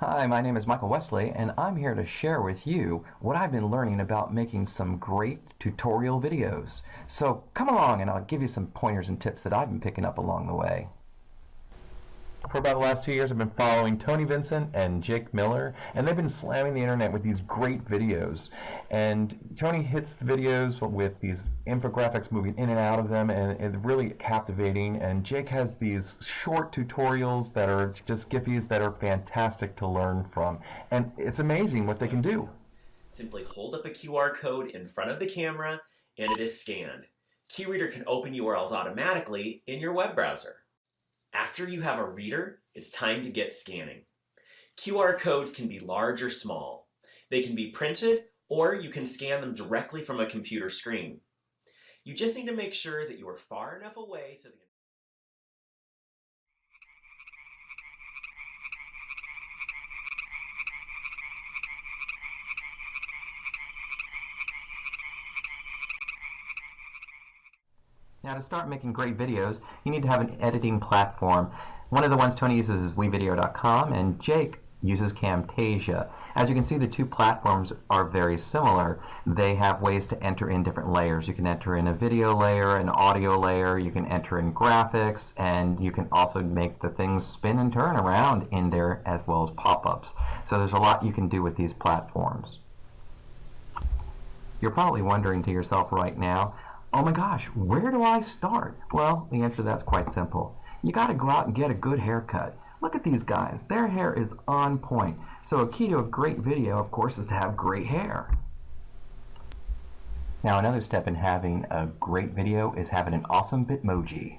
Hi, my name is Michael Wesley, and I'm here to share with you what I've been learning about making some great tutorial videos. So come along and I'll give you some pointers and tips that I've been picking up along the way. For about the last 2 years, I've been following Tony Vincent and Jake Miller, and they've been slamming the internet with these great videos. And Tony hits the videos with these infographics moving in and out of them, and it's really captivating. And Jake has these short tutorials that are just Giphies that are fantastic to learn from. And it's amazing what they can do. Simply hold up a QR code in front of the camera, and it is scanned. KeyReader can open URLs automatically in your web browser. After you have a reader, it's time to get scanning. QR codes can be large or small. They can be printed, or you can scan them directly from a computer screen. You just need to make sure that you are far enough away so that Now, to start making great videos, you need to have an editing platform. One of the ones Tony uses is WeVideo.com, and Jake uses Camtasia. As you can see, the two platforms are very similar. They have ways to enter in different layers. You can enter in a video layer, an audio layer, you can enter in graphics, and you can also make the things spin and turn around in there as well as pop-ups. So there's a lot you can do with these platforms. You're probably wondering to yourself right now, oh my gosh, where do I start? Well, the answer to that's quite simple. You got to go out and get a good haircut. Look at these guys. Their hair is on point. So a key to a great video, of course, is to have great hair. Now, another step in having a great video is having an awesome Bitmoji.